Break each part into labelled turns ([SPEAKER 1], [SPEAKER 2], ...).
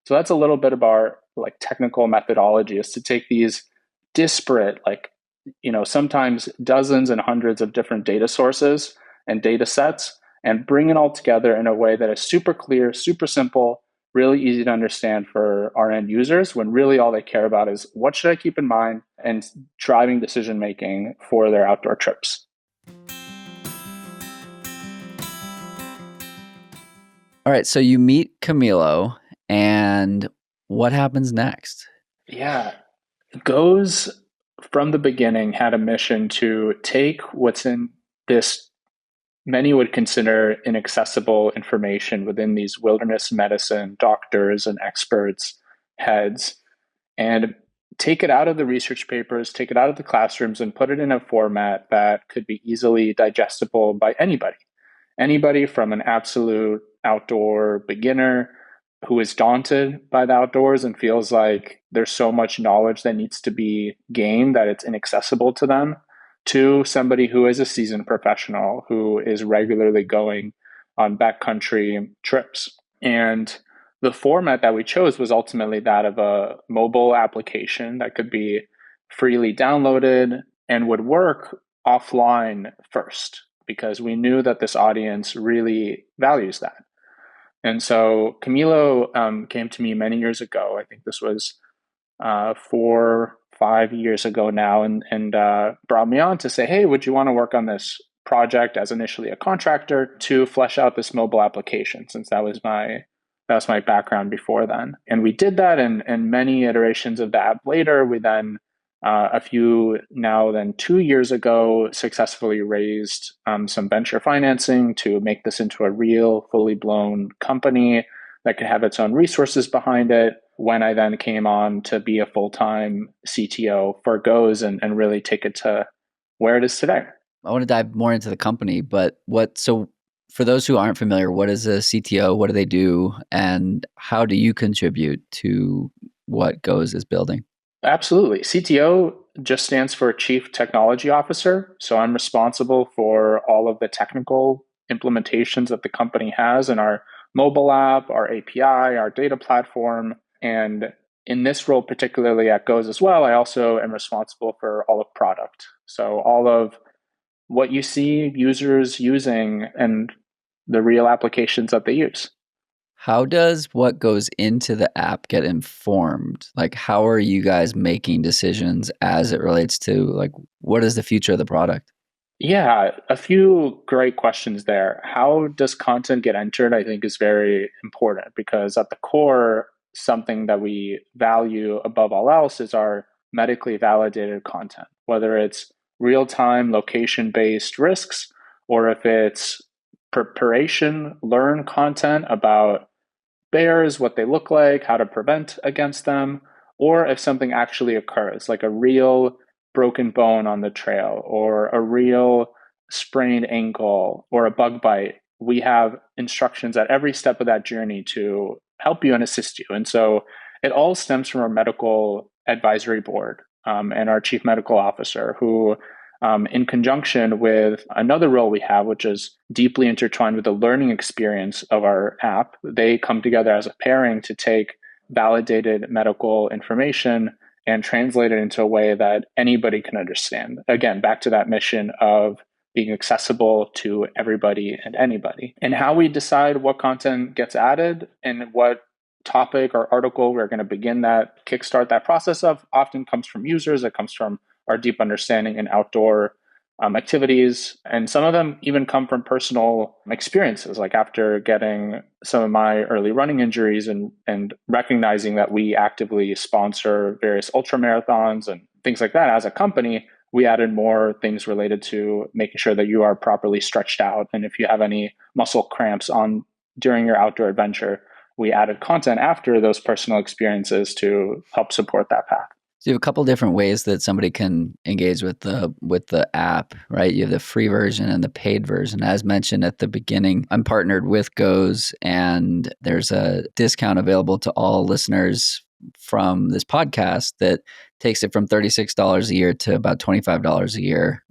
[SPEAKER 1] So that's a little bit of our like technical methodology, is to take these disparate, like, sometimes dozens and hundreds of different data sources and data sets, and bring it all together in a way that is super clear, super simple, really easy to understand for our end users, when really all they care about is what should I keep in mind and driving decision making for their outdoor trips.
[SPEAKER 2] All right, so you meet Camilo, and what happens next?
[SPEAKER 1] Yeah, Goes from the beginning had a mission to take what's in this many would consider inaccessible information within these wilderness medicine doctors and experts' heads, and take it out of the research papers, take it out of the classrooms, and put it in a format that could be easily digestible by anybody. Anybody from an absolute outdoor beginner who is daunted by the outdoors and feels like there's so much knowledge that needs to be gained that it's inaccessible to them, to somebody who is a seasoned professional who is regularly going on backcountry trips. And the format that we chose was ultimately that of a mobile application that could be freely downloaded and would work offline first, because we knew that this audience really values that. And so Camilo came to me many years ago. I think this was 4, 5 years ago now, and brought me on to say, hey, would you want to work on this project as initially a contractor to flesh out this mobile application, since that was my background before then. And we did that, and many iterations of the app later, we then a few now than 2 years ago successfully raised some venture financing to make this into a real fully blown company that could have its own resources behind it, when I then came on to be a full-time CTO for GOES, and really take it to where it is today.
[SPEAKER 2] I want to dive more into the company, but so for those who aren't familiar, what is a CTO? What do they do? And how do you contribute to what GOES is building?
[SPEAKER 1] Absolutely. CTO just stands for Chief Technology Officer. So I'm responsible for all of the technical implementations that the company has in our mobile app, our API, our data platform. And in this role, particularly at GOES as well, I also am responsible for all of product. So all of what you see users using and the real applications that they use.
[SPEAKER 2] How does what goes into the app get informed? Like, how are you guys making decisions as it relates to, like, what is the future of the product?
[SPEAKER 1] Yeah, a few great questions there. How does content get entered? I think is very important, because at the core, something that we value above all else is our medically validated content, whether it's real time location based risks, or if it's preparation, learn content about bears, what they look like, how to prevent against them, or if something actually occurs, like a real broken bone on the trail, or a real sprained ankle, or a bug bite. We have instructions at every step of that journey to help you and assist you. And so it all stems from our medical advisory board, and our chief medical officer, who in conjunction with another role we have, which is deeply intertwined with the learning experience of our app. They come together as a pairing to take validated medical information and translate it into a way that anybody can understand. Again, back to that mission of being accessible to everybody and anybody. And how we decide what content gets added and what topic or article we're going to begin that, kickstart that process of, often comes from users. It comes from our deep understanding in outdoor activities. And some of them even come from personal experiences, like after getting some of my early running injuries, and recognizing that we actively sponsor various ultra marathons and things like that as a company. We added more things related to making sure that you are properly stretched out. And if you have any muscle cramps on during your outdoor adventure, we added content after those personal experiences to help support that path.
[SPEAKER 2] So you have a couple different ways that somebody can engage with the app, right? You have the free version and the paid version. As mentioned at the beginning, I'm partnered with GOES, and there's a discount available to all listeners from this podcast that takes it from $36 a year to about $25 a year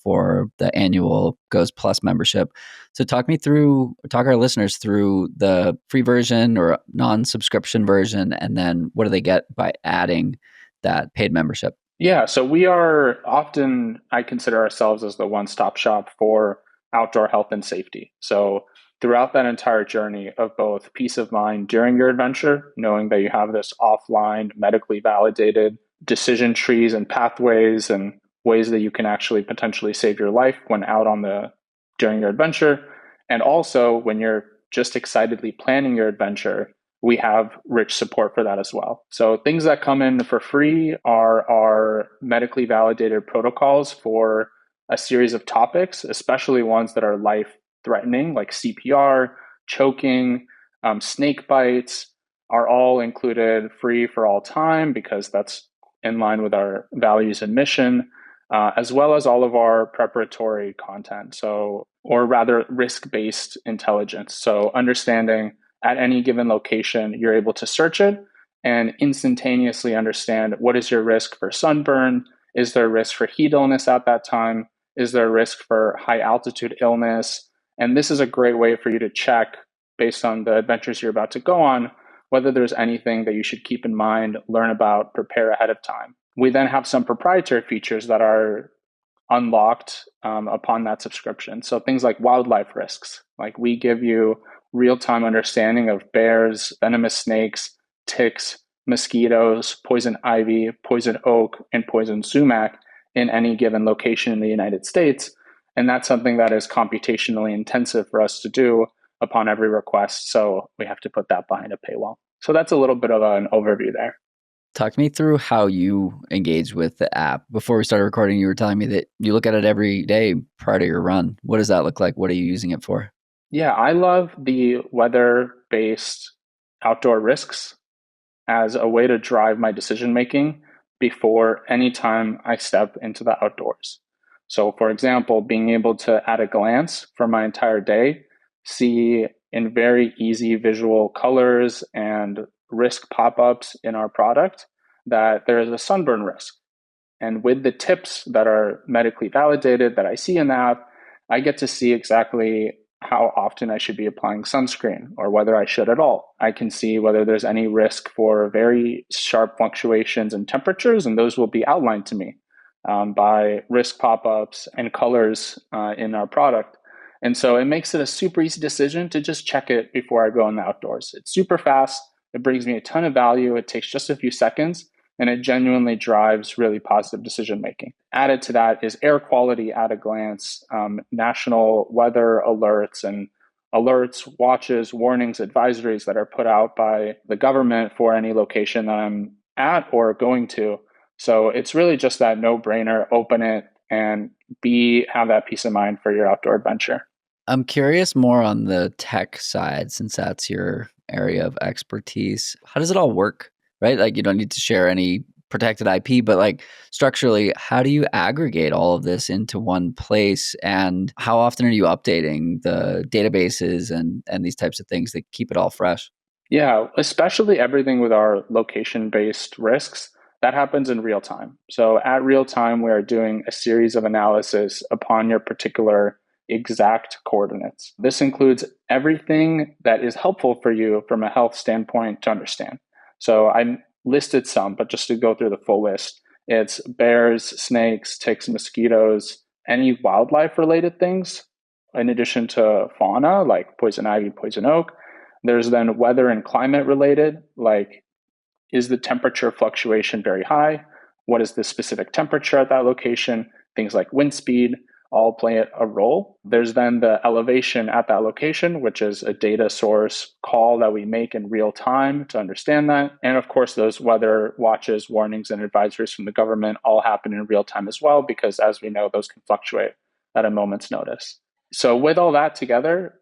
[SPEAKER 2] for the annual GOES Plus membership. So talk our listeners through the free version or non-subscription version, and then what do they get by adding that paid membership?
[SPEAKER 1] Yeah, so we are often, I consider ourselves as the one-stop shop for outdoor health and safety. So throughout that entire journey of both peace of mind during your adventure, knowing that you have this offline, medically validated decision trees and pathways and ways that you can actually potentially save your life when out on the during your adventure, and also when you're just excitedly planning your adventure, we have rich support for that as well. So things that come in for free are our medically validated protocols for a series of topics, especially ones that are life threatening, like CPR, choking, snake bites, are all included free for all time because that's in line with our values and mission, as well as all of our preparatory content. So, or rather, risk based intelligence. So, understanding at any given location, you're able to search it and instantaneously understand what is your risk for sunburn? Is there a risk for heat illness at that time? Is there a risk for high altitude illness? And this is a great way for you to check, based on the adventures you're about to go on, whether there's anything that you should keep in mind, learn about, prepare ahead of time. We then have some proprietary features that are unlocked upon that subscription. So things like wildlife risks, like we give you real-time understanding of bears, venomous snakes, ticks, mosquitoes, poison ivy, poison oak, and poison sumac in any given location in the United States. And that's something that is computationally intensive for us to do upon every request. So we have to put that behind a paywall. So that's a little bit of an overview there.
[SPEAKER 2] Talk me through how you engage with the app. Before we started recording, you were telling me that you look at it every day prior to your run. What does that look like? What are you using it for?
[SPEAKER 1] Yeah, I love the weather-based outdoor risks as a way to drive my decision making before any time I step into the outdoors. So, for example, being able to, at a glance for my entire day, see in very easy visual colors and risk pop ups in our product that there is a sunburn risk. And with the tips that are medically validated that I see in the app, I get to see exactly how often I should be applying sunscreen or whether I should at all. I can see whether there's any risk for very sharp fluctuations in temperatures, and those will be outlined to me by risk pop ups and colors in our product. And so it makes it a super easy decision to just check it before I go in the outdoors. It's super fast. It brings me a ton of value. It takes just a few seconds and it genuinely drives really positive decision making. Added to that is air quality at a glance, national weather alerts and alerts, watches, warnings, advisories that are put out by the government for any location that I'm at or going to. So it's really just that no-brainer, open it and have that peace of mind for your outdoor adventure.
[SPEAKER 2] I'm curious more on the tech side since that's your area of expertise. How does it all work? Right? Like you don't need to share any protected IP, but like structurally, how do you aggregate all of this into one place? And how often are you updating the databases and these types of things that keep it all fresh?
[SPEAKER 1] Yeah, especially everything with our location-based risks, that happens in real time. So at real time, we are doing a series of analysis upon your particular exact coordinates. This includes everything that is helpful for you from a health standpoint to understand. So I listed some, but just to go through the full list, it's bears, snakes, ticks, mosquitoes, any wildlife related things, in addition to fauna like poison ivy, poison oak. There's then weather and climate related, like is the temperature fluctuation very high? What is the specific temperature at that location? Things like wind speed all play a role. There's then the elevation at that location, which is a data source call that we make in real time to understand that. And of course, those weather watches, warnings, and advisories from the government all happen in real time as well, because as we know, those can fluctuate at a moment's notice. So with all that together,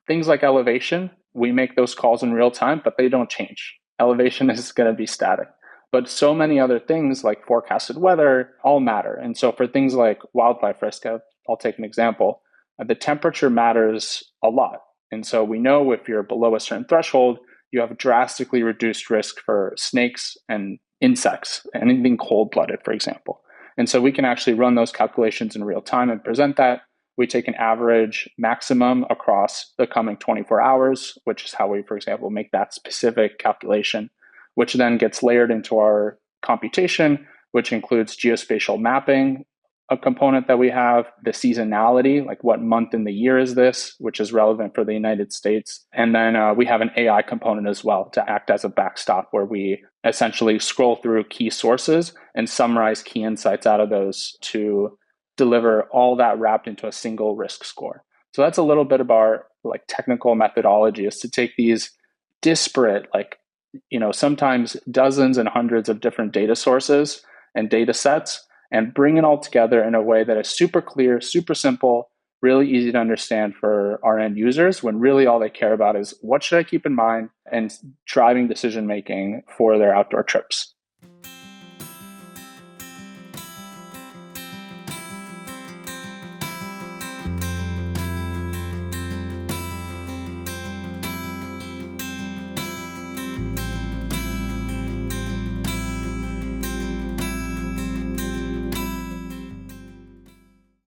[SPEAKER 1] things like elevation, we make those calls in real time, but they don't change. Elevation is going to be static. But so many other things like forecasted weather all matter. And so for things like wildlife risk, I'll take an example. The temperature matters a lot. And so we know if you're below a certain threshold, you have drastically reduced risk for snakes and insects, anything cold-blooded, for example. And so we can actually run those calculations in real time and present that. We take an average maximum across the coming 24 hours, which is how we, for example, make that specific calculation, which then gets layered into our computation, which includes geospatial mapping, a component that we have, the seasonality, like what month in the year is this, which is relevant for the United States. And then we have an AI component as well to act as a backstop where we essentially scroll through key sources and summarize key insights out of those to deliver all that wrapped into a single risk score. So that's a little bit of our like technical methodology, is to take these disparate, like, sometimes dozens and hundreds of different data sources and data sets, and bring it all together in a way that is super clear, super simple, really easy to understand for our end users, when really all they care about is what should I keep in mind and driving decision making for their outdoor trips.